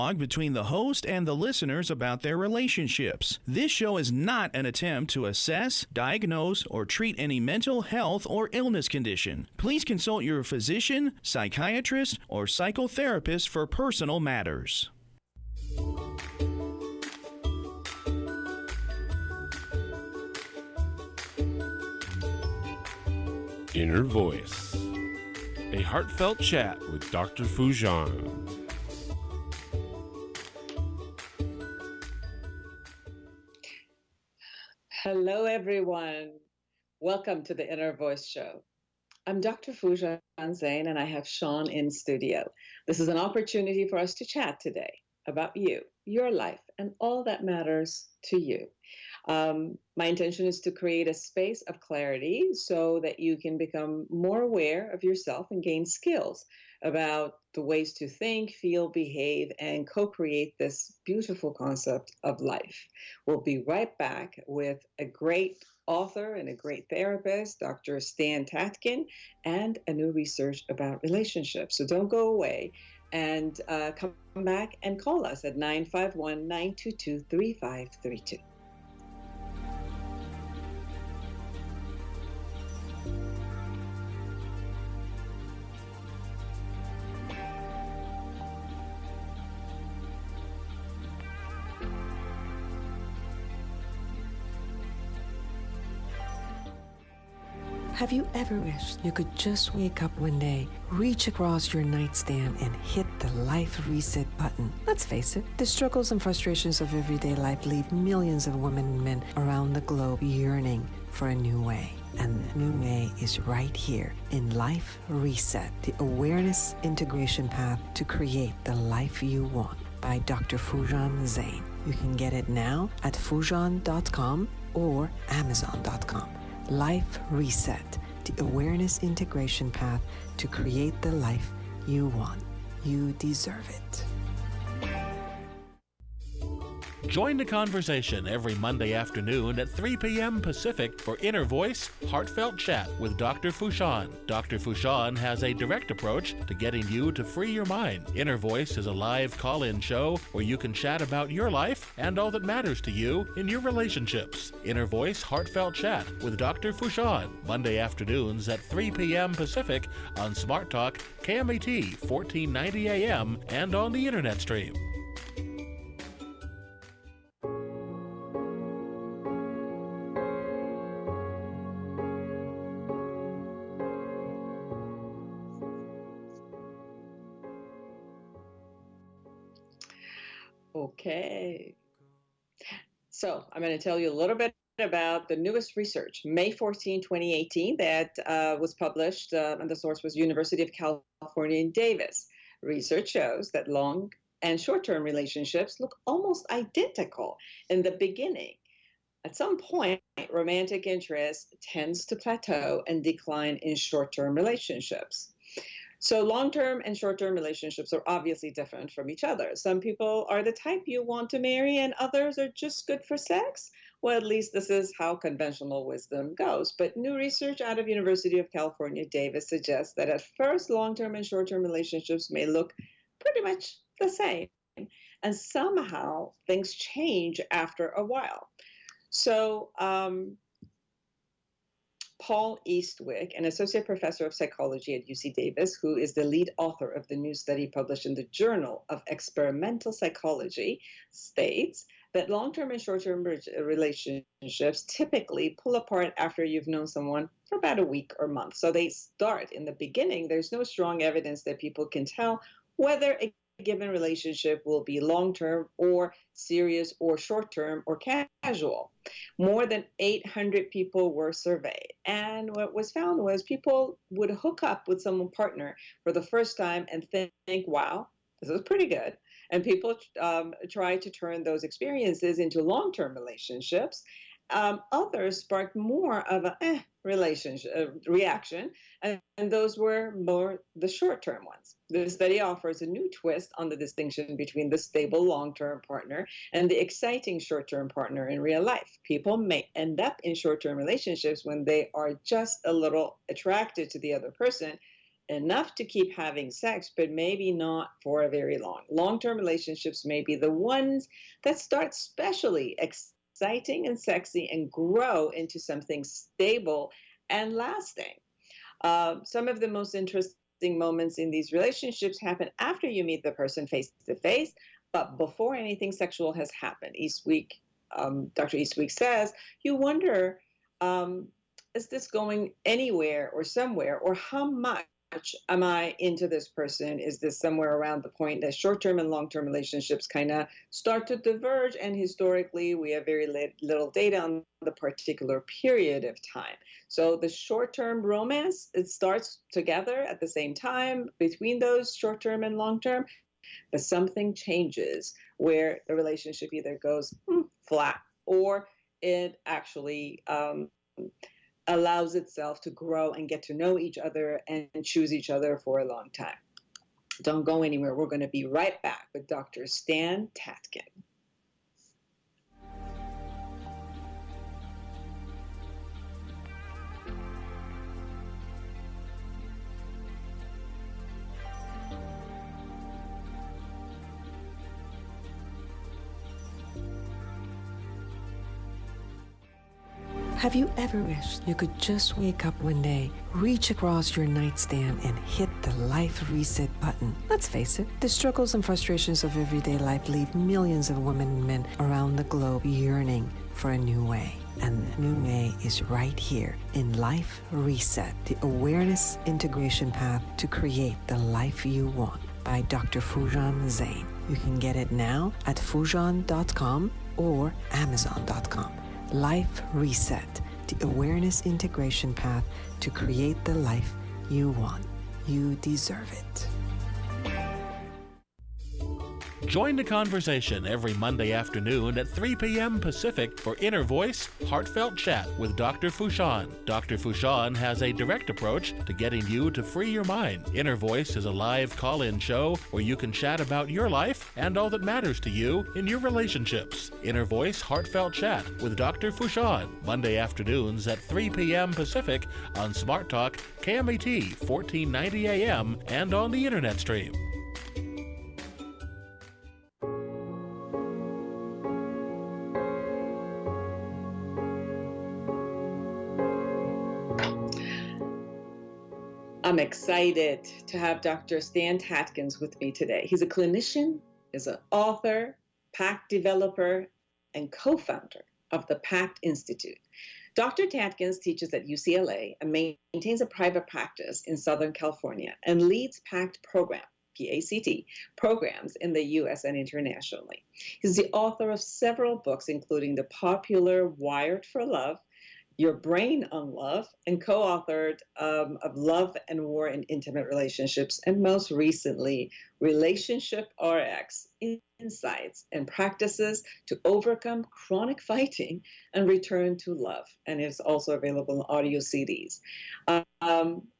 between the host and the listeners about their relationships. This show is not an attempt to assess, diagnose, or treat any mental health or illness condition. Please consult your physician, psychiatrist, or psychotherapist for personal matters. Inner Voice, a heartfelt chat with Dr. Foojan. Hello, everyone. Welcome to the Inner Voice Show. I'm Dr. Foojan Zeine, and I have Sean in studio. This is an opportunity for us to chat today about you, your life, and all that matters to you. My intention is to create a space of clarity so that you can become more aware of yourself and gain skills about the ways to think, feel, behave, and co-create this beautiful concept of life. We'll be right back with a great author and a great therapist, Dr. Tatkin, and a new research about relationships. So don't go away, and come back and call us at 951-922-3532. Have you ever wished you could just wake up one day, reach across your nightstand, and hit the life reset button? Let's face it, the struggles and frustrations of everyday life leave millions of women and men around the globe yearning for a new way. And the new way is right here in Life Reset, the awareness integration path to create the life you want, by Dr. Foojan Zeine. You can get it now at Foojan.com or Amazon.com. Life Reset, the awareness integration path to create the life you want. You deserve it. Join the conversation every Monday afternoon at 3 p.m. Pacific for Inner Voice Heartfelt Chat with Dr. Foojan. Dr. Foojan has a direct approach to getting you to free your mind. Inner Voice is a live call-in show where you can chat about your life and all that matters to you in your relationships. Inner Voice Heartfelt Chat with Dr. Foojan, Monday afternoons at 3 p.m. Pacific on Smart Talk, KMET 1490 AM, and on the internet stream. Okay. So I'm going to tell you a little bit about the newest research, May 14, 2018, that was published, and the source was University of California in Davis. Research shows that long and short-term relationships look almost identical in the beginning. At some point, romantic interest tends to plateau and decline in short-term relationships. So long-term and short-term relationships are obviously different from each other. Some people are the type you want to marry and others are just good for sex. Well, at least this is how conventional wisdom goes. But new research out of University of California, Davis suggests that at first, long-term and short-term relationships may look pretty much the same. And somehow things change after a while. So, Paul Eastwick, an associate professor of psychology at UC Davis, who is the lead author of the new study published in the Journal of Experimental Psychology, states that long-term and short-term relationships typically pull apart after you've known someone for about a week or month. So they start in the beginning. There's no strong evidence that people can tell whether a given relationship will be long-term or serious or short-term or casual. More than 800 people were surveyed. And what was found was people would hook up with someone partner for the first time and think, wow, this is pretty good. And people try to turn those experiences into long-term relationships. Others sparked more of a reaction, and those were more the short-term ones. The study offers a new twist on the distinction between the stable long-term partner and the exciting short-term partner in real life. People may end up in short-term relationships when they are just a little attracted to the other person enough to keep having sex, but maybe not for a very long. Long-term relationships may be the ones that start especially exciting and sexy and grow into something stable and lasting. Some of the most interesting moments in these relationships happen after you meet the person face to face, but before anything sexual has happened. Dr. Eastweek says, you wonder, is this going anywhere or somewhere, or how much am I into this person? Is this somewhere around the point that short-term and long-term relationships kind of start to diverge? And historically, we have very little data on the particular period of time. So the short-term romance, it starts together at the same time between those short-term and long-term, but something changes where the relationship either goes flat or it actually allows itself to grow and get to know each other and choose each other for a long time. Don't go anywhere. We're going to be right back with Dr. Stan Tatkin. Have you ever wished you could just wake up one day, reach across your nightstand, and hit the life reset button? Let's face it, the struggles and frustrations of everyday life leave millions of women and men around the globe yearning for a new way. And the new way is right here in Life Reset, the awareness integration path to create the life you want, by Dr. Foojan Zeine. You can get it now at Foojan.com or Amazon.com. Life Reset, the awareness integration path to create the life you want. You deserve it. Join the conversation every Monday afternoon at 3 p.m. Pacific for Inner Voice, Heartfelt Chat with Dr. Foojan. Dr. Foojan has a direct approach to getting you to free your mind. Inner Voice is a live call-in show where you can chat about your life and all that matters to you in your relationships. Inner Voice, Heartfelt Chat with Dr. Foojan, Monday afternoons at 3 p.m. Pacific on Smart Talk, KMET 1490 AM, and on the Internet stream. I'm excited to have Dr. Stan Tatkin with me today. He's a clinician, is an author, PACT developer, and co-founder of the PACT Institute. Dr. Tatkin teaches at UCLA and maintains a private practice in Southern California and leads PACT program, PACT programs in the U.S. and internationally. He's the author of several books, including the popular Wired for Love, Your Brain on Love, and co-authored of Love and War in Intimate Relationships, and most recently, Relationship RX, Insights and Practices to Overcome Chronic Fighting and Return to Love. And it's also available in audio CDs.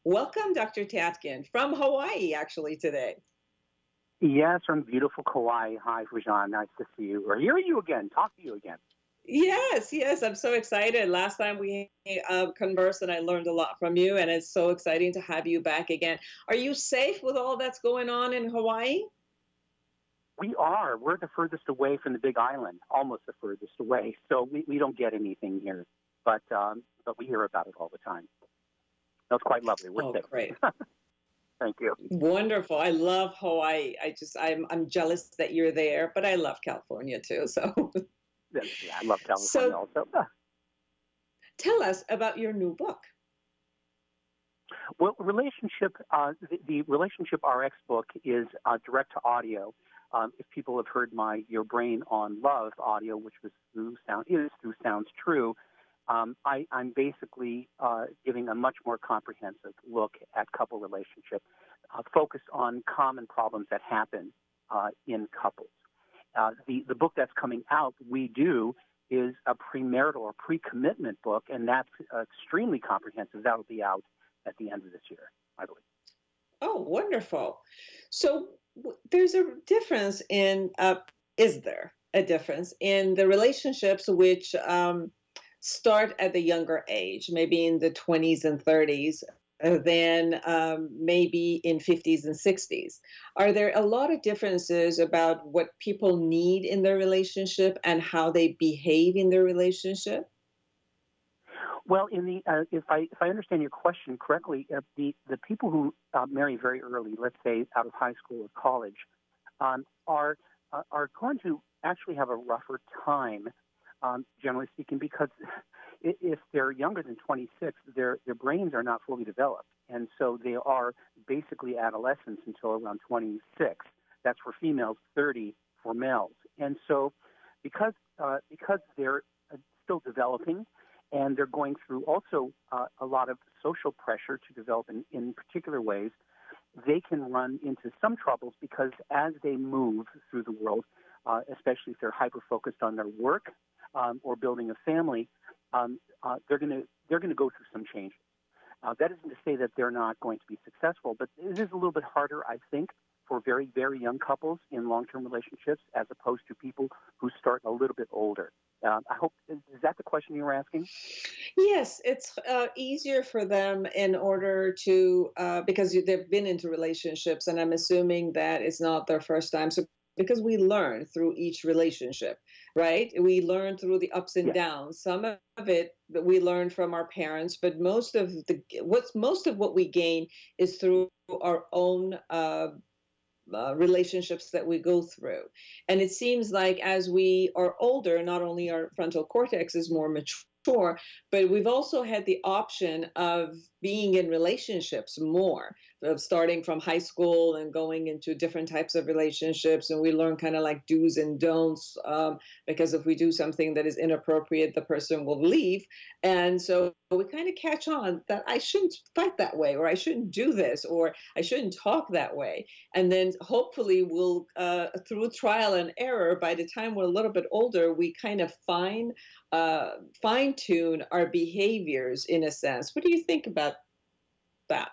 Welcome, Dr. Tatkin, from Hawaii, actually, today. Yes, from beautiful Kauai. Hi, Foojan. Nice to see you, or hear you again, talk to you again. Yes, I'm so excited. Last time we conversed and I learned a lot from you, and it's so exciting to have you back again. Are you safe with all that's going on in Hawaii? We are. We're the furthest away from the Big Island, almost the furthest away. So we don't get anything here, but we hear about it all the time. That's quite lovely. We're safe. Great. Thank you. Wonderful. I love Hawaii. I'm jealous that you're there, but I love California too. So. Yeah, I love California also. Tell us about your new book. Well, the Relationship RX book is direct to audio. If people have heard my Your Brain on Love audio, which was through Sounds True, I'm basically giving a much more comprehensive look at couple relationship, focused on common problems that happen in couples. The book that's coming out, We Do, is a premarital or pre-commitment book, and that's extremely comprehensive. That'll be out at the end of this year, I believe. Oh, wonderful. So there's a difference is there a difference in the relationships which start at the younger age, maybe in the 20s and 30s, than maybe in 50s and 60s. Are there a lot of differences about what people need in their relationship and how they behave in their relationship? Well, if I understand your question correctly, the people who marry very early, let's say out of high school or college, are going to actually have a rougher time, generally speaking, because if they're younger than 26, their brains are not fully developed, and so they are basically adolescents until around 26. That's for females, 30 for males, and so because they're still developing. And they're going through also a lot of social pressure to develop in particular ways. They can run into some troubles because as they move through the world, especially if they're hyper-focused on their work or building a family, they're going to go through some changes. That isn't to say that they're not going to be successful, but it is a little bit harder, I think, for very, very young couples in long-term relationships as opposed to people who start a little bit older. I hope, is that the question you were asking? Yes, it's easier for them in order to, because they've been into relationships, and I'm assuming that it's not their first time. So, because we learn through each relationship, right? We learn through the ups and downs. Some of it that we learn from our parents, but most of what we gain is through our own relationships that we go through. And it seems like as we are older, not only our frontal cortex is more mature, but we've also had the option of being in relationships more, of starting from high school and going into different types of relationships. And we learn kind of like do's and don'ts, because if we do something that is inappropriate, the person will leave. And so we kind of catch on that I shouldn't fight that way, or I shouldn't do this, or I shouldn't talk that way. And then hopefully we'll, through trial and error, by the time we're a little bit older, we kind of fine tune our behaviors in a sense. What do you think about that?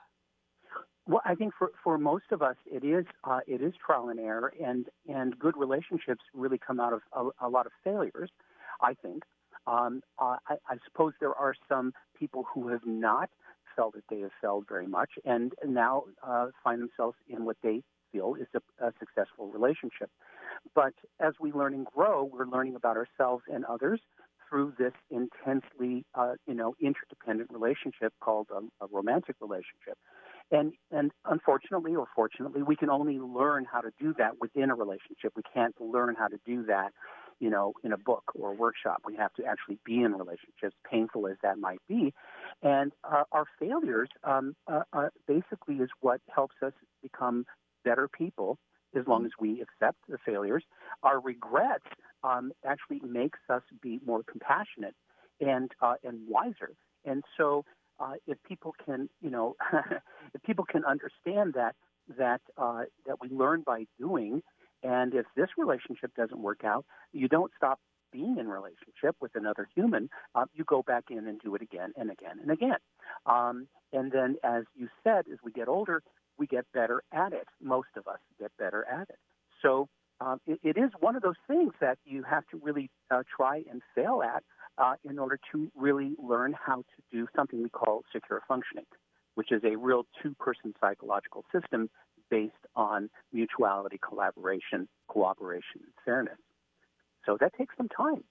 Well, I think for most of us, it is trial and error, and good relationships really come out of a lot of failures, I think. I suppose there are some people who have not felt that they have failed very much and now find themselves in what they feel is a successful relationship. But as we learn and grow, we're learning about ourselves and others through this intensely, interdependent relationship called a romantic relationship. And unfortunately or fortunately, we can only learn how to do that within a relationship. We can't learn how to do that, in a book or a workshop. We have to actually be in relationships, painful as that might be. And our failures basically is what helps us become better people as long as we accept the failures. Our regrets actually makes us be more compassionate and wiser. And so if people can, if people can understand that we learn by doing, and if this relationship doesn't work out, you don't stop being in relationship with another human. You go back in and do it again and again and again. And then, as you said, as we get older, we get better at it. Most of us get better at it. So it is one of those things that you have to really try and fail at in order to really learn how to do something we call secure functioning, which is a real two-person psychological system based on mutuality, collaboration, cooperation, and fairness. So that takes some time.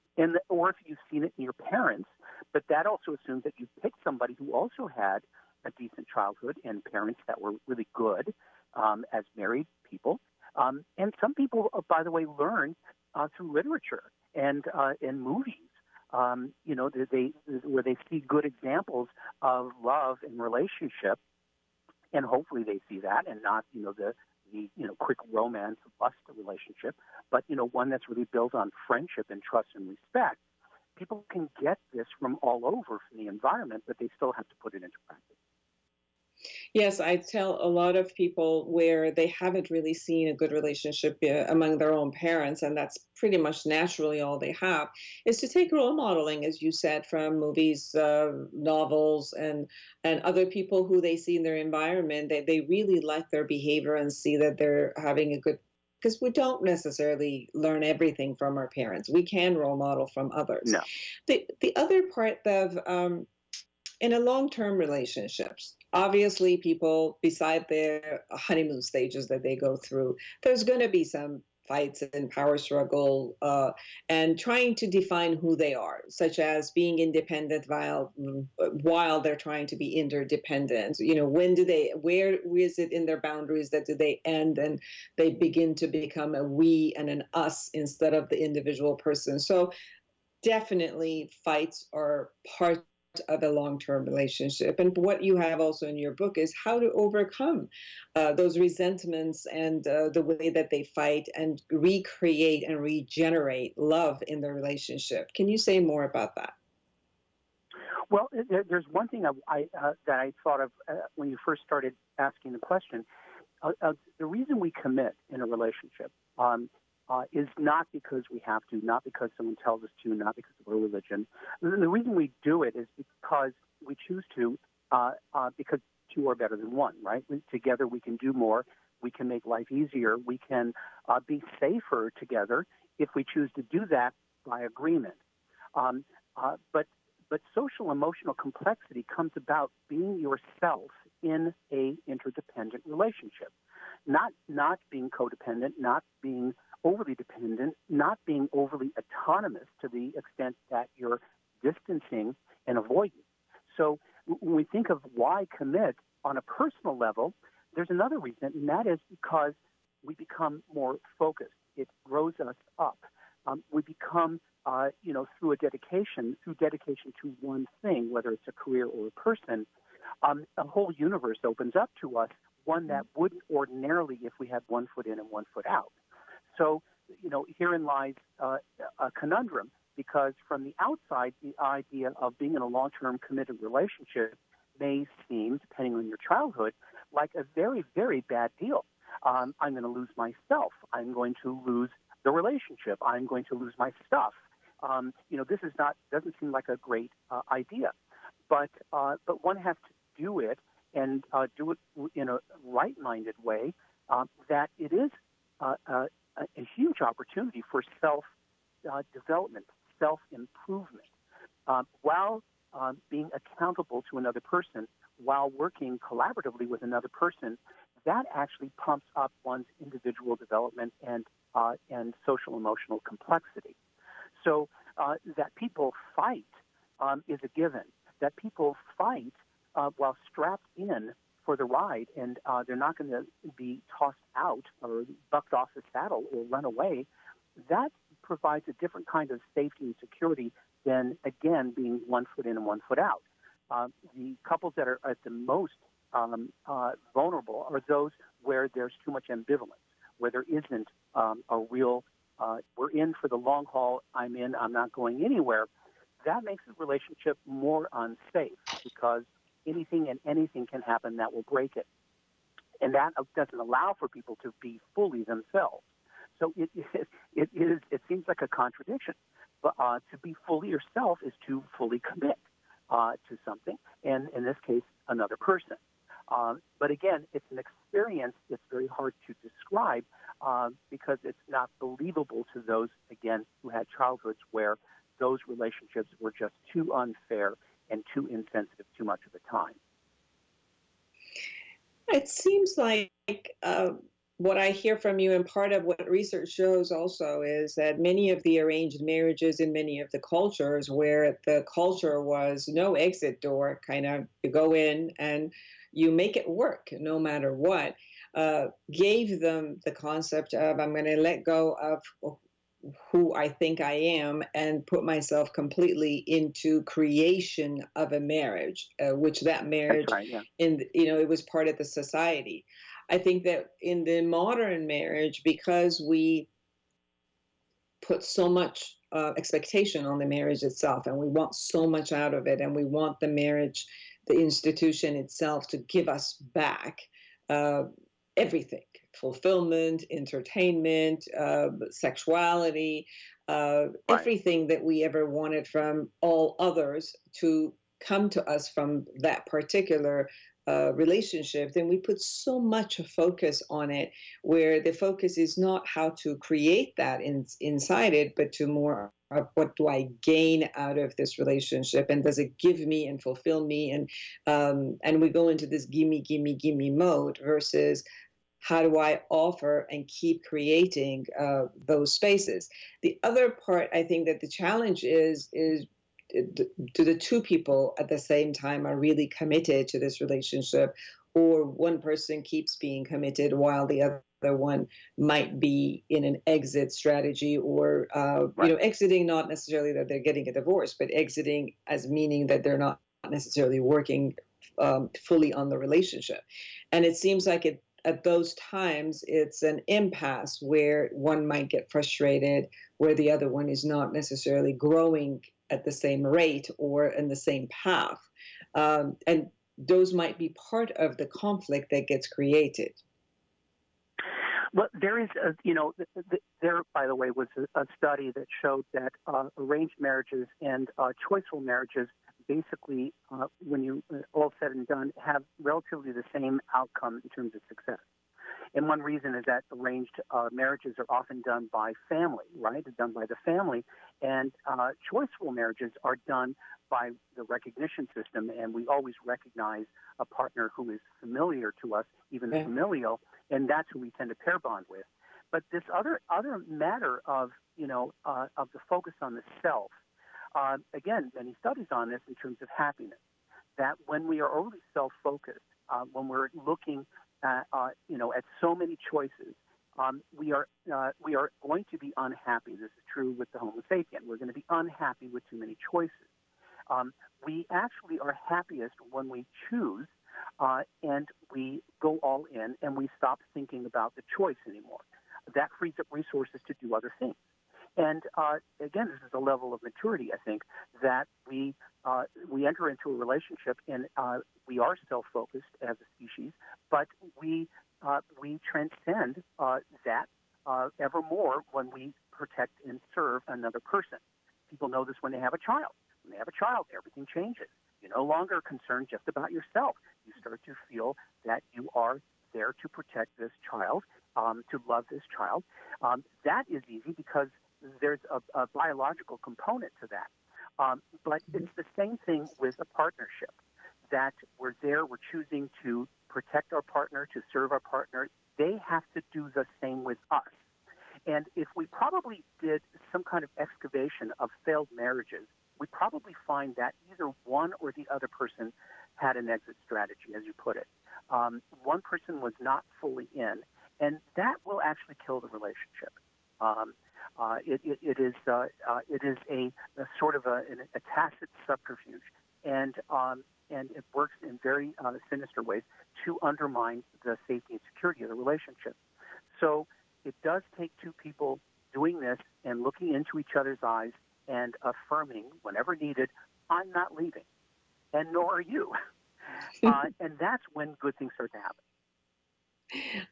Or if you've seen it in your parents, but that also assumes that you picked somebody who also had a decent childhood and parents that were really good as married people. And some people, by the way, learn through literature and movies. Where they see good examples of love and relationship, and hopefully they see that, and not the quick romance lust relationship, but one that's really built on friendship and trust and respect. People can get this from all over from the environment, but they still have to put it into practice. Yes, I tell a lot of people where they haven't really seen a good relationship among their own parents, and that's pretty much naturally all they have, is to take role modeling, as you said, from movies, novels, and other people who they see in their environment. They really like their behavior and see that they're having a good, because we don't necessarily learn everything from our parents. We can role model from others. No. The other part of in a long-term relationships, obviously people, beside their honeymoon stages that they go through, there's going to be some fights and power struggle, and trying to define who they are, such as being independent while they're trying to be interdependent. When do they, where is it in their boundaries that do they end and they begin to become a we and an us instead of the individual person? So definitely fights are part of a long-term relationship. And what you have also in your book is how to overcome those resentments and the way that they fight and recreate and regenerate love in the relationship. Can you say more about that? Well, there's one thing that I thought of when you first started asking the question. The reason we commit in a relationship is not because we have to, not because someone tells us to, not because of our religion. The reason we do it is because we choose to, because two are better than one, right? Together we can do more. We can make life easier. We can be safer together if we choose to do that by agreement. But social emotional complexity comes about being yourself in a interdependent relationship, not being codependent, not being overly dependent, not being overly autonomous to the extent that you're distancing and avoiding. So when we think of why commit on a personal level, there's another reason, and that is because we become more focused. It grows us up. We become, through dedication to one thing, whether it's a career or a person, a whole universe opens up to us, one that wouldn't ordinarily if we had one foot in and one foot out. So, herein lies a conundrum, because from the outside, the idea of being in a long-term committed relationship may seem, depending on your childhood, like a very, very bad deal. I'm going to lose myself. I'm going to lose the relationship. I'm going to lose my stuff. This doesn't seem like a great idea, but one has to do it and do it in a right-minded way. That it is a huge opportunity for self-development, self-improvement, while being accountable to another person, while working collaboratively with another person. That actually pumps up one's individual development and social emotional complexity. So that people fight is a given. That people fight while strapped in for the ride, and they're not going to be tossed out or bucked off the saddle or run away, that provides a different kind of safety and security than, again, being 1 foot in and 1 foot out. The couples that are at the most vulnerable are those where there's too much ambivalence, where there isn't a real, we're in for the long haul, I'm in, I'm not going anywhere. That makes the relationship more unsafe, because anything and anything can happen that will break it. And that doesn't allow for people to be fully themselves. So it seems like a contradiction. But to be fully yourself is to fully commit to something, and in this case, another person. But again, it's an experience that's very hard to describe because it's not believable to those, again, who had childhoods where those relationships were just too unfair and too insensitive too much of the time. It seems like what I hear from you, and part of what research shows also, is that many of the arranged marriages in many of the cultures where the culture was no exit door, kind of you go in and you make it work no matter what, gave them the concept of, I'm going to let go of who I think I am and put myself completely into creation of a marriage, which that marriage, right, yeah. It was part of the society. I think that in the modern marriage, because we put so much expectation on the marriage itself, and we want so much out of it, and we want the marriage, the institution itself, to give us back everything. Fulfillment, entertainment, sexuality, Right. everything that we ever wanted from all others to come to us from that particular relationship, then we put so much focus on it, where the focus is not how to create that inside it, but to more of what do I gain out of this relationship, and does it give me and fulfill me, and we go into this gimme, gimme, gimme mode versus how do I offer and keep creating those spaces. The other part, I think that the challenge is do the two people at the same time are really committed to this relationship, or one person keeps being committed while the other one might be in an exit strategy, or exiting, not necessarily that they're getting a divorce, but exiting as meaning that they're not necessarily working fully on the relationship. And it seems like at those times, it's an impasse where one might get frustrated, where the other one is not necessarily growing at the same rate or in the same path. And those might be part of the conflict that gets created. Well, there is, there, by the way, was a study that showed that arranged marriages and choiceful marriages basically, when you all said and done, have relatively the same outcome in terms of success. And one reason is that arranged marriages are often done by family, right? They're done by the family. And choiceful marriages are done by the recognition system, and we always recognize a partner who is familiar to us, even familial, and that's who we tend to pair bond with. But this other matter of the focus on the self, again, many studies on this in terms of happiness, that when we are overly self-focused, when we're looking at so many choices, we are going to be unhappy. This is true with the Homo sapien. We're going to be unhappy with too many choices. We actually are happiest when we choose and we go all in and we stop thinking about the choice anymore. That frees up resources to do other things. And again, this is a level of maturity, I think, that we enter into a relationship and we are self-focused as a species, but we transcend that ever more when we protect and serve another person. People know this when they have a child. When they have a child, everything changes. You're no longer concerned just about yourself. You start to feel that you are there to protect this child, to love this child. That is easy because there's a biological component to that. But it's the same thing with a partnership, that we're choosing to protect our partner, to serve our partner. They have to do the same with us. And if we probably did some kind of excavation of failed marriages, we probably find that either one or the other person had an exit strategy, as you put it. One person was not fully in, and that will actually kill the relationship. It is a sort of a tacit subterfuge, and it works in very sinister ways to undermine the safety and security of the relationship. So it does take two people doing this and looking into each other's eyes and affirming, whenever needed, I'm not leaving, and nor are you. And that's when good things start to happen.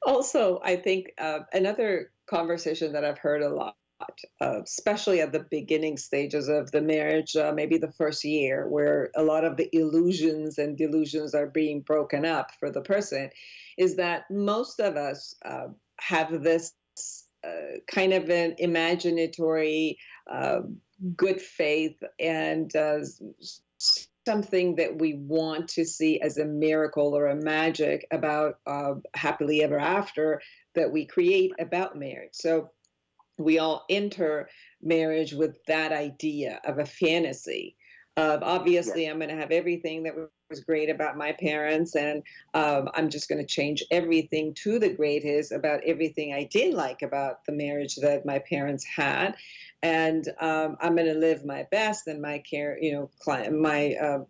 Also, I think another conversation that I've heard a lot, especially at the beginning stages of the marriage, maybe the first year, where a lot of the illusions and delusions are being broken up for the person, is that most of us have this kind of an imaginatory good faith and something that we want to see as a miracle or a magic about happily ever after that we create about marriage. So we all enter marriage with that idea of a fantasy of, obviously, yes, I'm going to have everything that was great about my parents, and I'm just going to change everything to the greatest about everything I didn't like about the marriage that my parents had. And I'm going to live my best, and my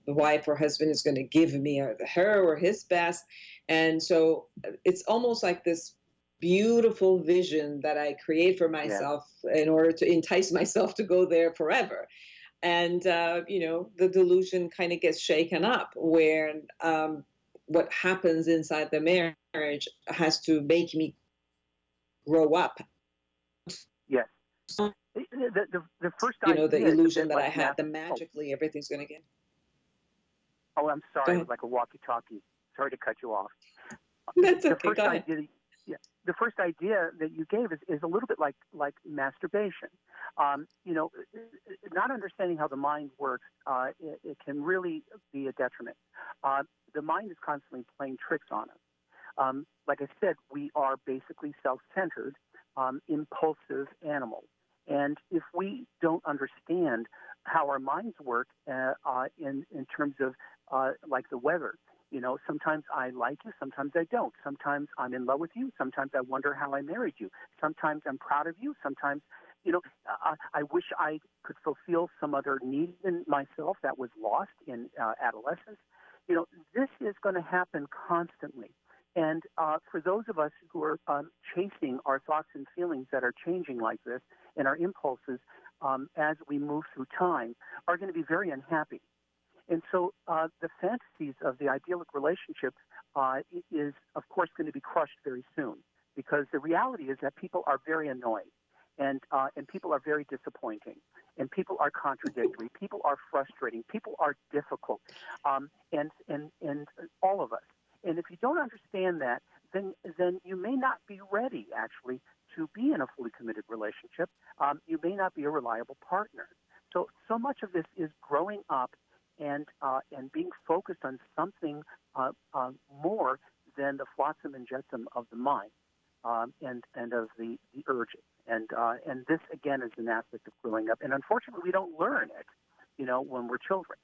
wife or husband is going to give me her or his best. And so it's almost like this beautiful vision that I create for myself, yeah, in order to entice myself to go there forever. And, the delusion kind of gets shaken up, where what happens inside the marriage has to make me grow up. Yes. The first idea, the illusion that I had, the magically everything's going to get. Oh, I'm sorry. It was like a walkie-talkie. Sorry to cut you off. That's The okay. first Go ahead. idea, yeah, the first idea that you gave is a little bit like masturbation. Not understanding how the mind works, it can really be a detriment. The mind is constantly playing tricks on us. Like I said, we are basically self-centered, impulsive animals. And if we don't understand how our minds work in terms of like the weather, sometimes I like you, sometimes I don't. Sometimes I'm in love with you. Sometimes I wonder how I married you. Sometimes I'm proud of you. Sometimes, I wish I could fulfill some other need in myself that was lost in adolescence. This is going to happen constantly. And for those of us who are chasing our thoughts and feelings that are changing like this, and our impulses as we move through time, are going to be very unhappy. And so the fantasies of the idyllic relationship is, of course, going to be crushed very soon, because the reality is that people are very annoying, and people are very disappointing, and people are contradictory, people are frustrating, people are difficult, and all of us. And if you don't understand that, then you may not be ready, actually, to be in a fully committed relationship. You may not be a reliable partner. So much of this is growing up and being focused on something more than the flotsam and jetsam of the mind and of the urges. And this, again, is an aspect of growing up. And unfortunately, we don't learn it, when we're children.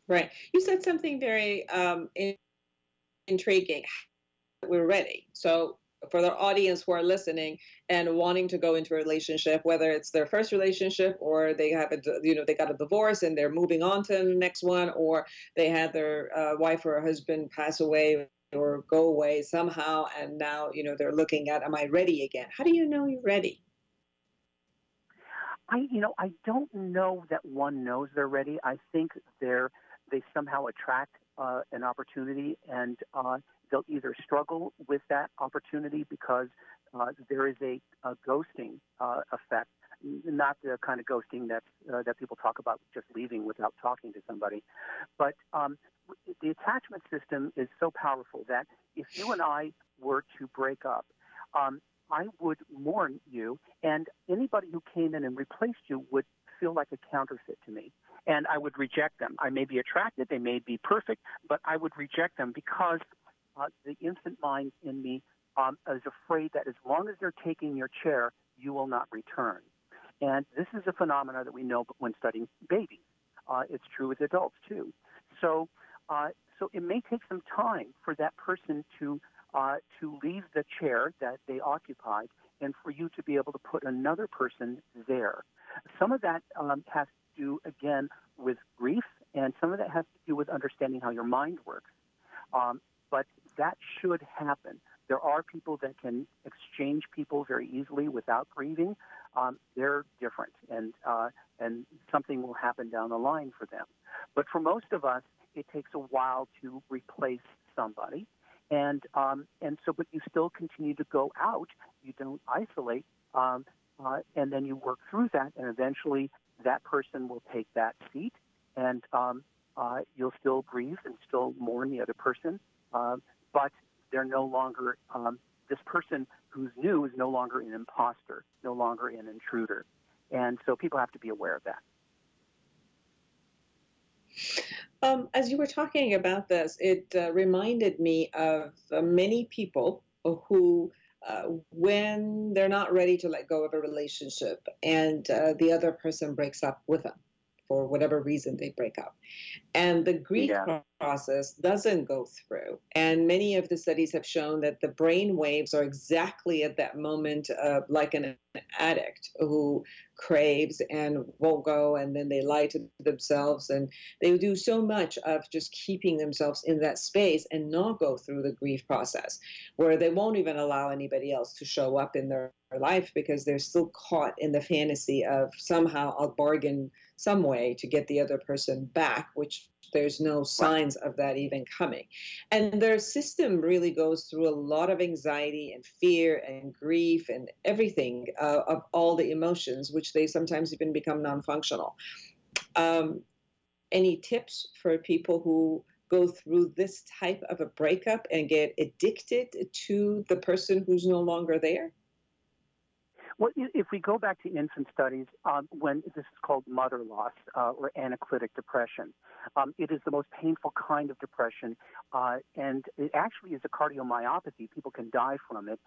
Right. You said something very intriguing. We're ready. So for the audience who are listening and wanting to go into a relationship, whether it's their first relationship or they have they got a divorce and they're moving on to the next one, or they had their wife or husband pass away or go away somehow, and now they're looking at, am I ready again? How do you know you're ready? I don't know that one knows they're ready. I think they somehow attract an opportunity, and they'll either struggle with that opportunity because there is a ghosting effect, not the kind of ghosting that people talk about, just leaving without talking to somebody. But the attachment system is so powerful that if you and I were to break up, I would mourn you, and anybody who came in and replaced you would feel like a counterfeit to me. And I would reject them. I may be attracted, they may be perfect, but I would reject them because the infant mind in me is afraid that as long as they're taking your chair, you will not return. And this is a phenomenon that we know when studying babies. It's true with adults, too. So it may take some time for that person to leave the chair that they occupied and for you to be able to put another person there. Some of that has to do, again, with grief, and some of that has to do with understanding how your mind works. But that should happen. There are people that can exchange people very easily without grieving. They're different, and something will happen down the line for them. But for most of us, it takes a while to replace somebody. And so, but you still continue to go out. You don't isolate, and then you work through that, and eventually that person will take that seat, and you'll still grieve and still mourn the other person, but they're no longer, this person who's new is no longer an imposter, no longer an intruder. And so people have to be aware of that. As you were talking about this, it reminded me of many people who, when they're not ready to let go of a relationship and the other person breaks up with them for whatever reason they break up, and the grief process doesn't go through. And many of the studies have shown that the brain waves are exactly at that moment, like an addict who craves and won't go, and then they lie to themselves, and they do so much of just keeping themselves in that space and not go through the grief process, where they won't even allow anybody else to show up in their life because they're still caught in the fantasy of somehow I'll bargain some way to get the other person back, which there's no signs of that even coming. And their system really goes through a lot of anxiety and fear and grief and everything of all the emotions, which they sometimes even become non-functional. Any tips for people who go through this type of a breakup and get addicted to the person who's no longer there? Well, if we go back to infant studies, when this is called mother loss or anaclitic depression, it is the most painful kind of depression, and it actually is a cardiomyopathy. People can die from it.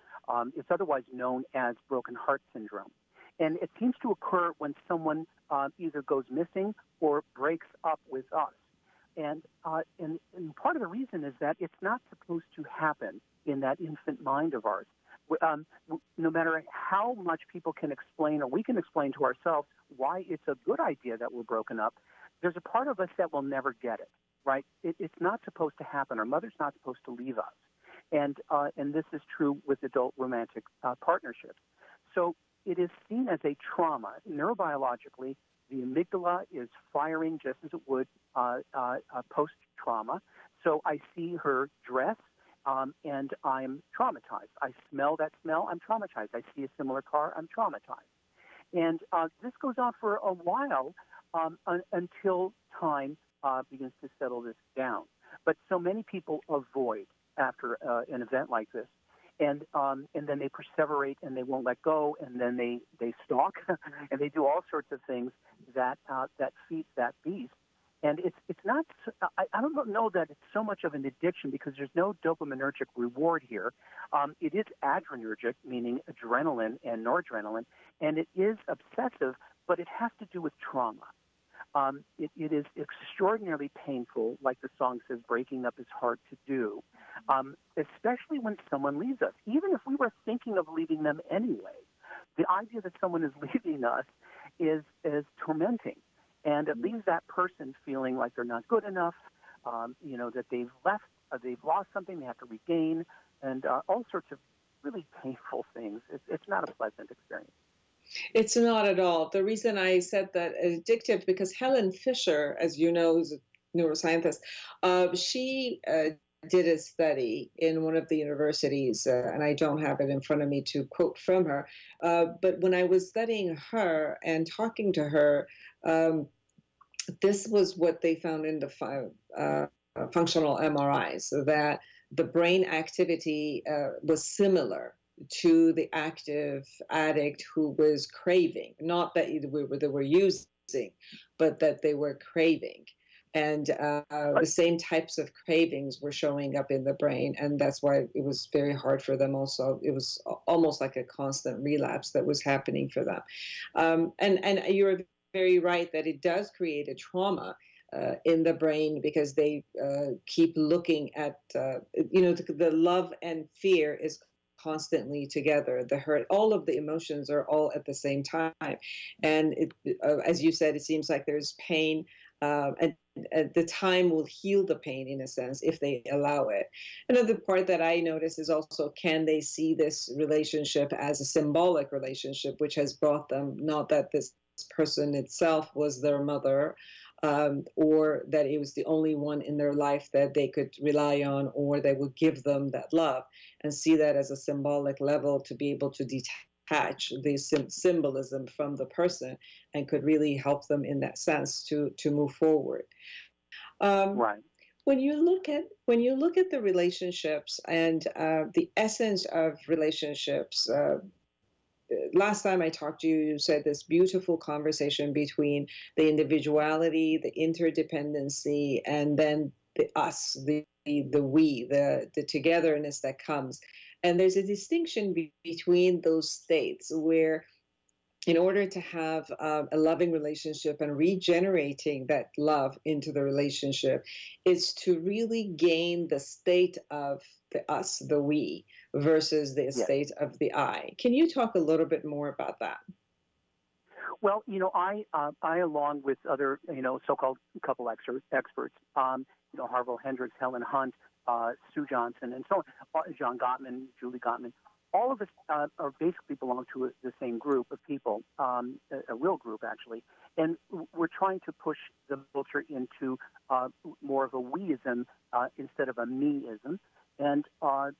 It's otherwise known as broken heart syndrome. And it seems to occur when someone either goes missing or breaks up with us. And part of the reason is that it's not supposed to happen in that infant mind of ours. No matter how much people can explain or we can explain to ourselves why it's a good idea that we're broken up, there's a part of us that will never get it, right? It's not supposed to happen. Our mother's not supposed to leave us. And this is true with adult romantic partnerships. So it is seen as a trauma. Neurobiologically, the amygdala is firing just as it would post-trauma. So I see her dress, and I'm traumatized. I smell that smell, I'm traumatized. I see a similar car, I'm traumatized. And this goes on for a while until time begins to settle this down. But so many people avoid after an event like this. And then they perseverate and they won't let go, and then they stalk and they do all sorts of things that feeds that beast. And it's not. I don't know that it's so much of an addiction because there's no dopaminergic reward here. It is adrenergic, meaning adrenaline and noradrenaline, and it is obsessive, but it has to do with trauma. It is extraordinarily painful, like the song says, breaking up is hard to do, especially when someone leaves us. Even if we were thinking of leaving them anyway, the idea that someone is leaving us is tormenting. And it leaves that person feeling like they're not good enough, that they've lost something they have to regain, and all sorts of really painful things. It's not a pleasant experience. It's not at all. The reason I said that addictive, because Helen Fisher, as you know, who's a neuroscientist, she did a study in one of the universities, and I don't have it in front of me to quote from her, but when I was studying her and talking to her, this was what they found in the functional MRIs, that the brain activity was similar to the active addict who was craving, not that they were using, but that they were craving. And the same types of cravings were showing up in the brain, and that's why it was very hard for them also. It was almost like a constant relapse that was happening for them. And you're very right that it does create a trauma in the brain, because they keep looking at, the love and fear is constantly together. The hurt, all of the emotions are all at the same time. And as you said, it seems like there's pain, and the time will heal the pain in a sense if they allow it. Another part that I notice is also, can they see this relationship as a symbolic relationship, which has brought them, not that this person itself was their mother, or that it was the only one in their life that they could rely on, or that would give them that love, and see that as a symbolic level to be able to detach the symbolism from the person, and could really help them in that sense to move forward. Right. When you look at the relationships and the essence of relationships, last time I talked to you, you said this beautiful conversation between the individuality, the interdependency, and then the us, the we, the togetherness that comes. And there's a distinction between those states where, in order to have a loving relationship and regenerating that love into the relationship, is to really gain the state of the us, the we, versus the state of the I. Can you talk a little bit more about that? Well, I along with other, so-called couple experts, Harville Hendricks, Helen Hunt, Sue Johnson, and so on, John Gottman, Julie Gottman, all of us are basically belong to the same group of people, a real group actually, and we're trying to push the culture into more of a weism instead of a meism, and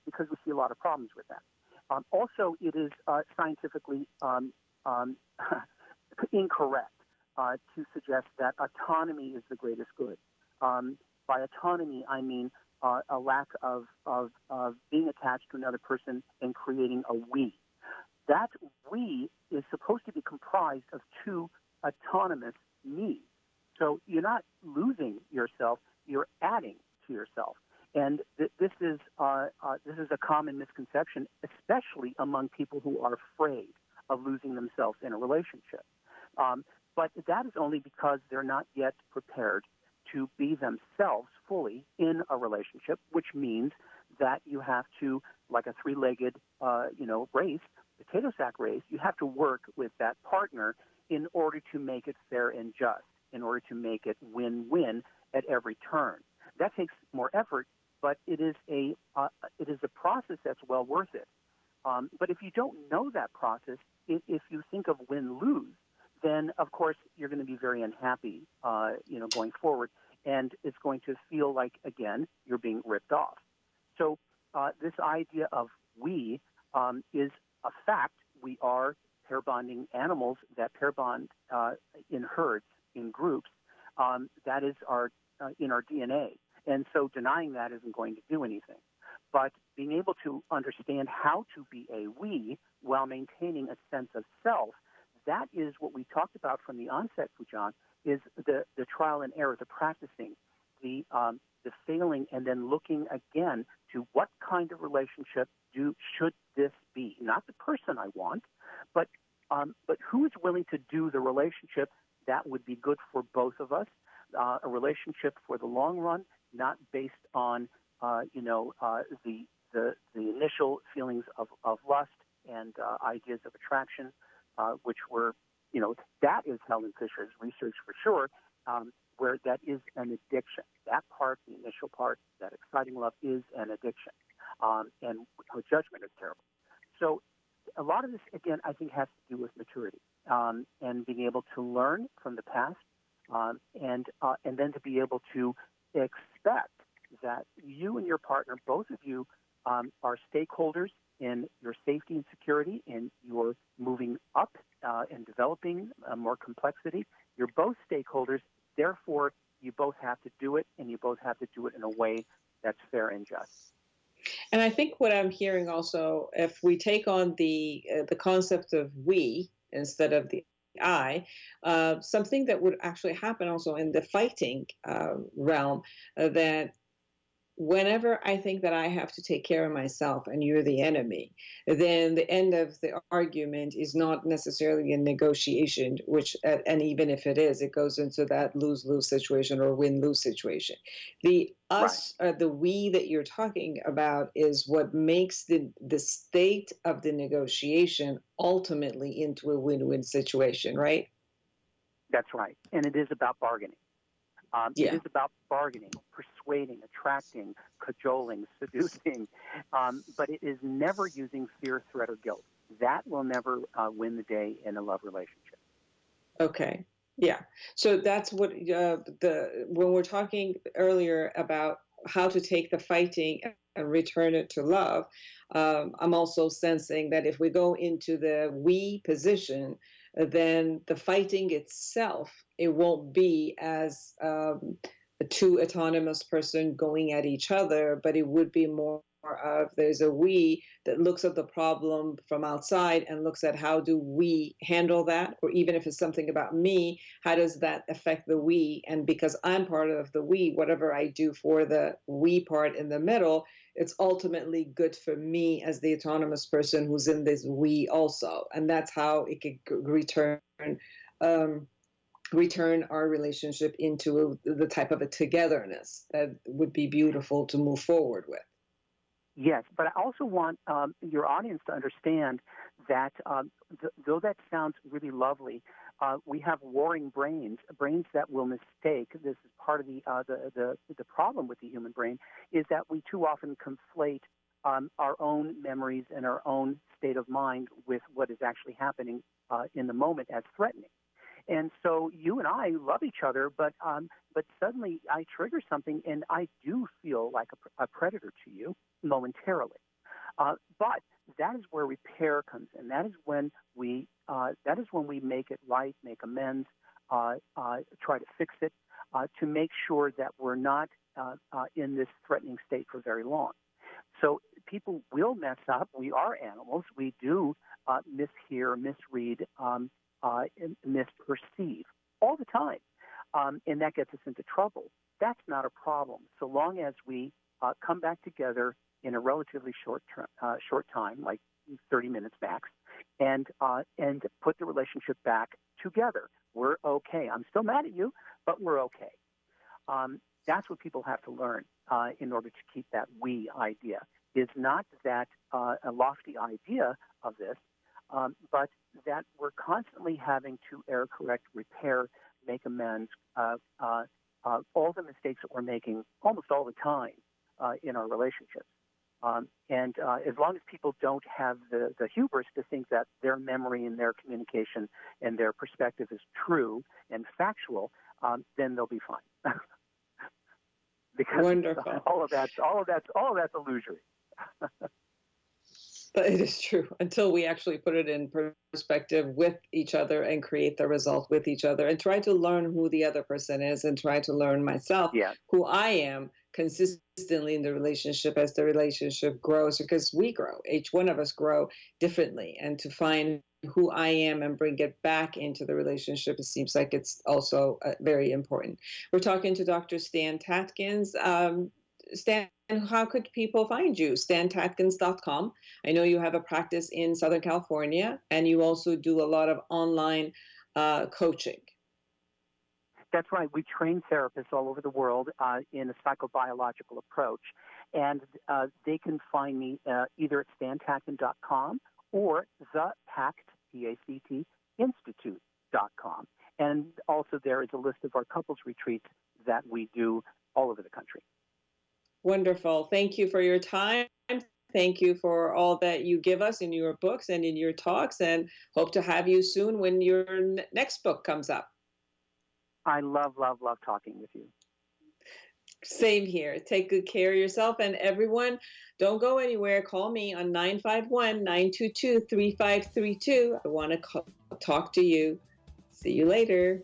because we see a lot of problems with that. Also, it is scientifically incorrect to suggest that autonomy is the greatest good. By autonomy, I mean a lack of being attached to another person and creating a we. That we is supposed to be comprised of two autonomous me. So you're not losing yourself, you're adding to yourself. And this is a common misconception, especially among people who are afraid of losing themselves in a relationship. But that is only because they're not yet prepared to be themselves fully in a relationship, which means that you have to, like a three-legged, race, potato sack race, you have to work with that partner in order to make it fair and just, in order to make it win-win at every turn. That takes more effort, but it is a process that's well worth it. But if you don't know that process, if you think of win-lose, then of course you're going to be very unhappy, going forward, and it's going to feel like, again, you're being ripped off. So this idea of we is a fact. We are pair bonding animals that pair bond in herds, in groups. That is in our DNA. And so denying that isn't going to do anything. But being able to understand how to be a we while maintaining a sense of self, that is what we talked about from the onset, Foojan, is the trial and error, the practicing, the failing, and then looking again to what kind of relationship should this be? Not the person I want, but who is willing to do the relationship that would be good for both of us, a relationship for the long run, not based on the initial feelings of lust and ideas of attraction, which were, that is Helen Fisher's research for sure, where that is an addiction. That part, the initial part, that exciting love is an addiction, and her judgment is terrible. So a lot of this, again, I think has to do with maturity and being able to learn from the past, and then to be able to expect that you and your partner, both of you, are stakeholders in your safety and security, and you're moving up and developing more complexity. You're both stakeholders. Therefore, you both have to do it, and you both have to do it in a way that's fair and just. And I think what I'm hearing also, if we take on the concept of we instead of the I, something that would actually happen also in the fighting realm, that whenever I think that I have to take care of myself and you're the enemy, then the end of the argument is not necessarily a negotiation, and even if it is, it goes into that lose-lose situation or win-lose situation. The us, right, the we that you're talking about is what makes the state of the negotiation ultimately into a win-win situation, right? That's right. And it is about bargaining. It is about bargaining, persuading, attracting, cajoling, seducing, but it is never using fear, threat, or guilt. That will never win the day in a love relationship. Okay. Yeah. So that's what when we're talking earlier about how to take the fighting and return it to love, I'm also sensing that if we go into the we position, then the fighting itself, it won't be as a two autonomous person going at each other, but it would be more of there's a we that looks at the problem from outside and looks at how do we handle that, or even if it's something about me, how does that affect the we? And because I'm part of the we, whatever I do for the we part in the middle, it's ultimately good for me as the autonomous person who's in this we also. And that's how it could return our relationship into the type of a togetherness that would be beautiful to move forward with. Yes, but I also want your audience to understand that though that sounds really lovely, we have warring brains that will mistake. This is part of the problem with the human brain, is that we too often conflate our own memories and our own state of mind with what is actually happening in the moment as threatening. And so you and I love each other, but suddenly I trigger something and I do feel like a predator to you momentarily. But that is where repair comes in. That is when we make it right, make amends, try to fix it, to make sure that we're not in this threatening state for very long. So people will mess up. We are animals. We do mishear, misread, misperceive all the time, and that gets us into trouble. That's not a problem so long as we come back together in a relatively short time, like 30 minutes max, and put the relationship back together. We're okay. I'm still mad at you, but we're okay. That's what people have to learn in order to keep that we idea. Is not that a lofty idea of this, but that we're constantly having to error correct, repair, make amends, all the mistakes that we're making almost all the time in our relationships. And as long as people don't have the hubris to think that their memory and their communication and their perspective is true and factual, then they'll be fine. Because Wonderful. all of that's illusory. But it is true until we actually put it in perspective with each other and create the result with each other and try to learn who the other person is and try to learn myself who I am consistently in the relationship as the relationship grows, because we grow. Each one of us grow differently, and to find who I am and bring it back into the relationship, it seems like it's also very important. We're talking to Dr. Stan Tatkins. Stan, how could people find you? StanTatkins.com. I know you have a practice in Southern California, and you also do a lot of online coaching. That's right. We train therapists all over the world in a psychobiological approach, and they can find me either at StanTatkin.com or the PACT, P-A-C-T, Institute.com. And also there is a list of our couples retreats that we do all over the country. Wonderful. Thank you for your time. Thank you for all that you give us in your books and in your talks, and hope to have you soon when your next book comes up. I love talking with you. Same here. Take good care of yourself, and everyone, don't go anywhere. Call me on 951-922-3532. I want to talk to you. See you later.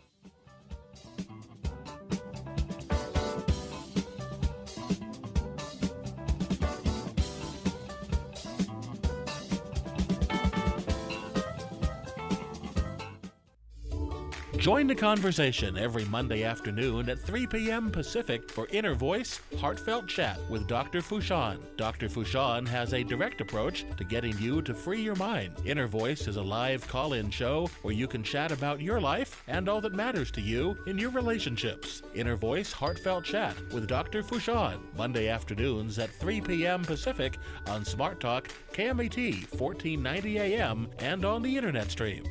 Join the conversation every Monday afternoon at 3 p.m. Pacific for Inner Voice, Heartfelt Chat with Dr. Foojan. Dr. Foojan has a direct approach to getting you to free your mind. Inner Voice is a live call-in show where you can chat about your life and all that matters to you in your relationships. Inner Voice, Heartfelt Chat with Dr. Foojan, Monday afternoons at 3 p.m. Pacific on Smart Talk, KMET 1490 AM, and on the Internet stream.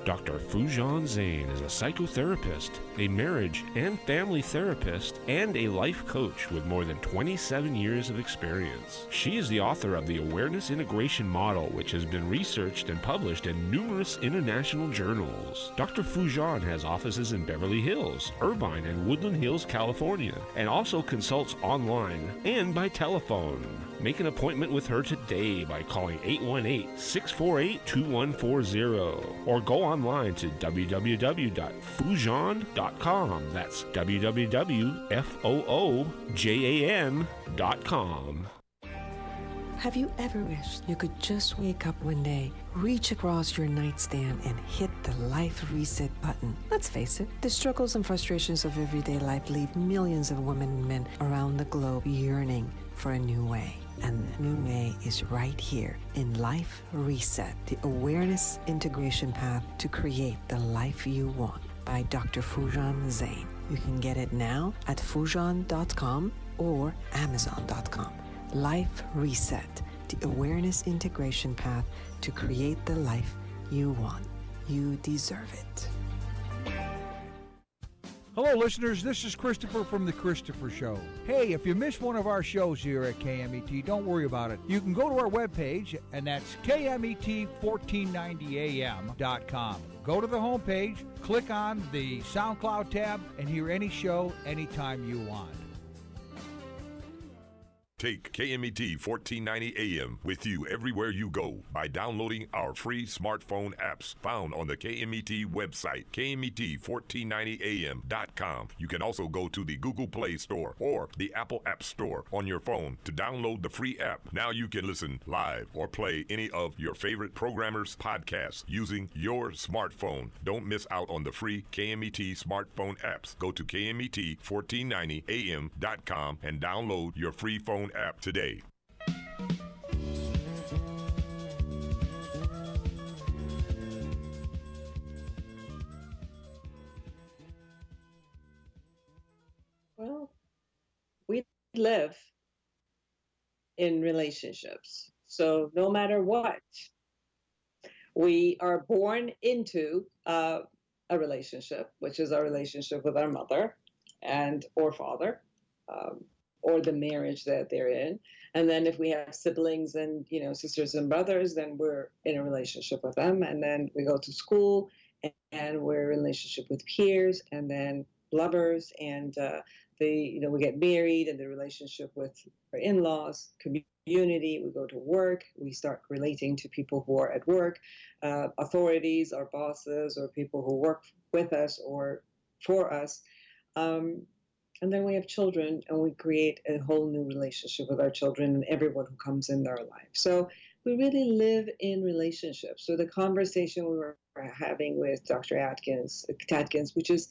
Dr. Foojan Zeine is a psychotherapist, a marriage and family therapist, and a life coach with more than 27 years of experience. She is the author of the Awareness Integration Model, which has been researched and published in numerous international journals. Dr. Foojan has offices in Beverly Hills, Irvine, and Woodland Hills, California, and also consults online and by telephone. Make an appointment with her today by calling 818-648-2140 or go online to www.foojan.com. That's www.foojan.com. Have you ever wished you could just wake up one day, reach across your nightstand, and hit the life reset button? Let's face it, the struggles and frustrations of everyday life leave millions of women and men around the globe yearning for a new way. And the new way is right here in Life Reset, the awareness integration path to create the life you want by Dr. Foojan Zeine. You can get it now at Foojan.com or Amazon.com. Life Reset, the awareness integration path to create the life you want. You deserve it. Hello, listeners. This is Christopher from The Christopher Show. Hey, if you missed one of our shows here at KMET, don't worry about it. You can go to our webpage, and that's KMET1490am.com. Go to the homepage, click on the SoundCloud tab, and hear any show anytime you want. Take KMET 1490 AM with you everywhere you go by downloading our free smartphone apps found on the KMET website, KMET1490am.com. You can also go to the Google Play Store or the Apple App Store on your phone to download the free app. Now you can listen live or play any of your favorite programmers' podcasts using your smartphone. Don't miss out on the free KMET smartphone apps. Go to KMET1490am.com and download your free phone app today. Well, we live in relationships. So no matter what, we are born into a relationship, which is our relationship with our mother and or father, or the marriage that they're in. And then if we have siblings and, sisters and brothers, then we're in a relationship with them. And then we go to school and we're in a relationship with peers and then lovers and we get married and the relationship with our in-laws, community, we go to work, we start relating to people who are at work, authorities, our bosses, or people who work with us or for us. And then we have children and we create a whole new relationship with our children and everyone who comes in their life. So we really live in relationships. So the conversation we were having with Dr. Tatkin, which is,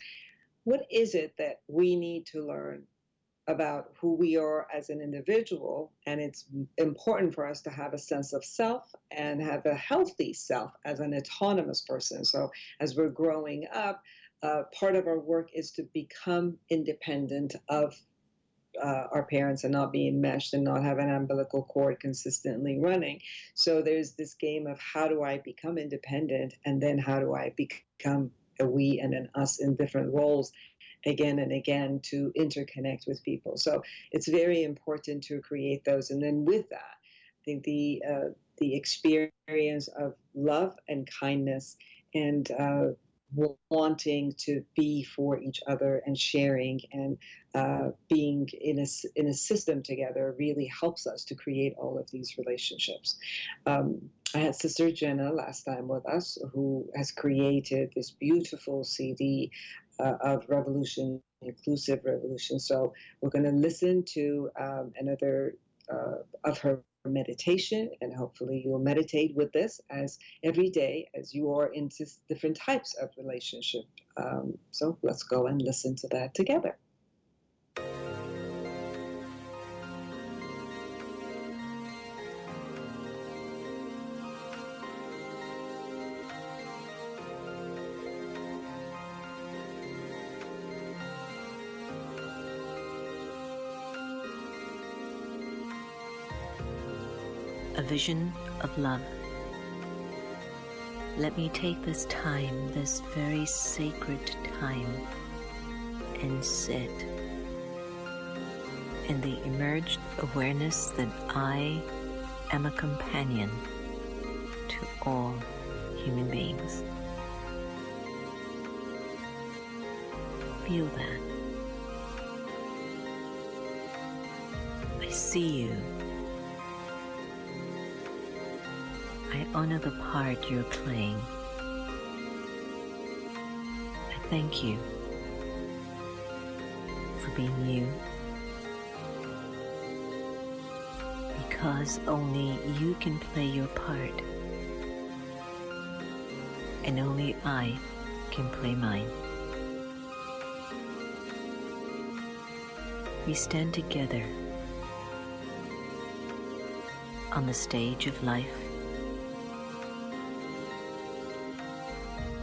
what is it that we need to learn about who we are as an individual? And it's important for us to have a sense of self and have a healthy self as an autonomous person. So as we're growing up, part of our work is to become independent of our parents and not be enmeshed and not have an umbilical cord consistently running. So there's this game of how do I become independent, and then how do I become a we and an us in different roles again and again to interconnect with people. So it's very important to create those. And then with that, I think the experience of love and kindness and wanting to be for each other and sharing and being in a system together really helps us to create all of these relationships. I had Sister Jenna last time with us, who has created this beautiful CD of Revolution, Inclusive Revolution. So we're going to listen to another of her meditation, and hopefully you'll meditate with this as every day as you are into different types of relationship. So let's go and listen to that together. A vision of love. Let me take this time, this very sacred time, and sit in the emerged awareness that I am a companion to all human beings. Feel that. I see you. I honor the part you're playing. I thank you for being you, because only you can play your part, and only I can play mine. We stand together on the stage of life.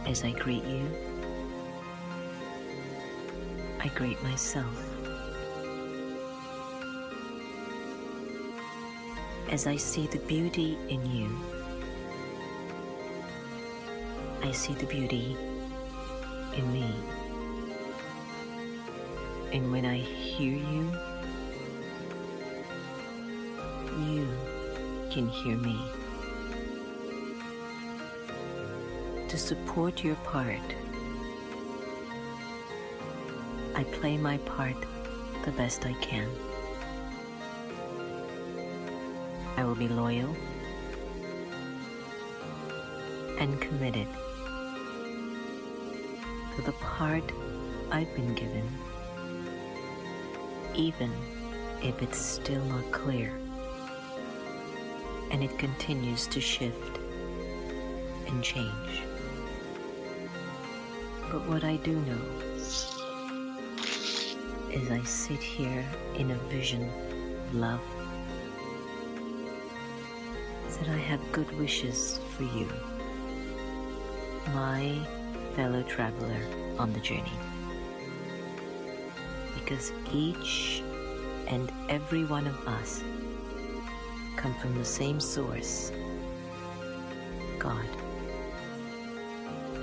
As I greet you, I greet myself. As I see the beauty in you, I see the beauty in me. And when I hear you, you can hear me. To support your part, I play my part the best I can. I will be loyal and committed to the part I've been given, even if it's still not clear and it continues to shift and change. But what I do know is I sit here in a vision of love, that I have good wishes for you, my fellow traveler on the journey. Because each and every one of us come from the same source, God,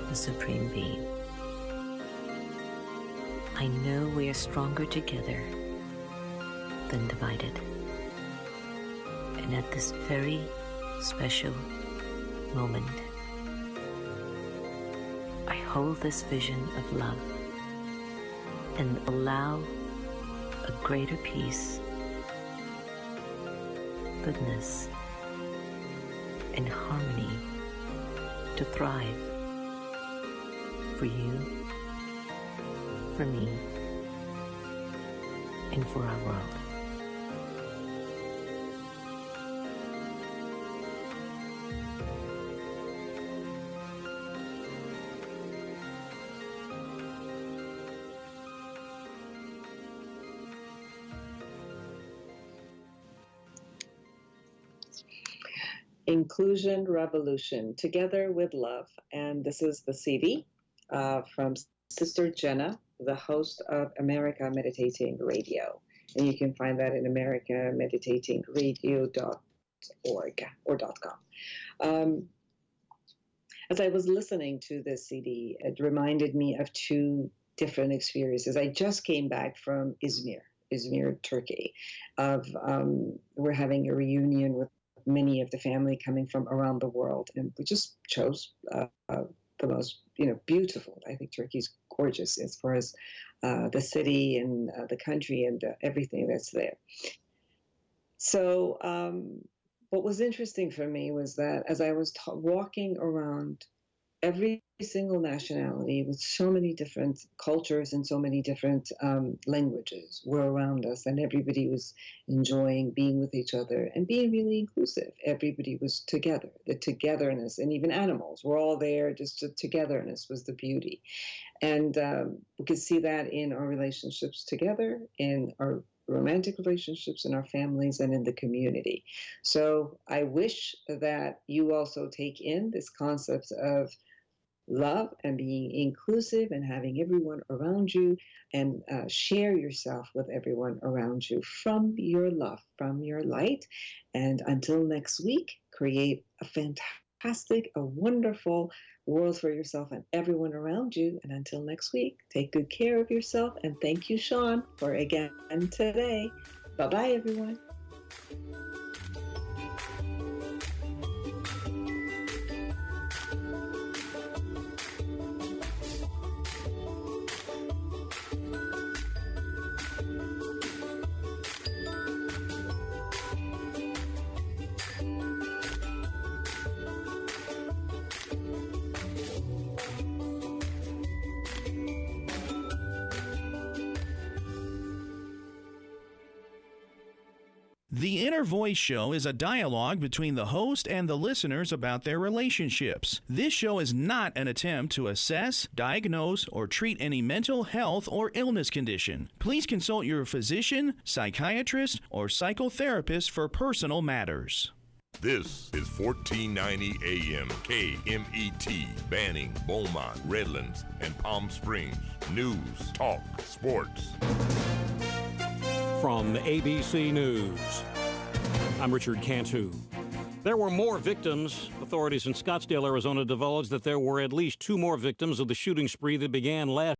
the Supreme Being. I know we are stronger together than divided. And at this very special moment, I hold this vision of love and allow a greater peace, goodness, and harmony to thrive for you, for me, and for our world. Inclusion Revolution, Together with Love. And this is the CD from Sister Jenna, the host of America Meditating Radio. And you can find that in americameditatingradio.org or .com. As I was listening to this CD, it reminded me of two different experiences. I just came back from Izmir, Turkey. We're having a reunion with many of the family coming from around the world, and we just chose the most, beautiful. I think Turkey's gorgeous as far as the city and the country and everything that's there. So what was interesting for me was that as I was walking around, every single nationality with so many different cultures and so many different languages were around us, and everybody was enjoying being with each other and being really inclusive. Everybody was together, the togetherness, and even animals were all there. Just the togetherness was the beauty. And we could see that in our relationships together, in our romantic relationships, in our families, and in the community. So I wish that you also take in this concept of love and being inclusive and having everyone around you, and share yourself with everyone around you from your love, from your light. And until next week, create a fantastic, a wonderful world for yourself and everyone around you. And until next week, take good care of yourself. And thank you, Sean, for again today. Bye-bye, everyone. The Inner Voice Show is a dialogue between the host and the listeners about their relationships. This show is not an attempt to assess, diagnose, or treat any mental health or illness condition. Please consult your physician, psychiatrist, or psychotherapist for personal matters. This is 1490 AM KMET, Banning, Beaumont, Redlands, and Palm Springs. News, talk, sports. From ABC News, I'm Richard Cantu. There were more victims. Authorities in Scottsdale, Arizona divulged that there were at least 2 more victims of the shooting spree that began last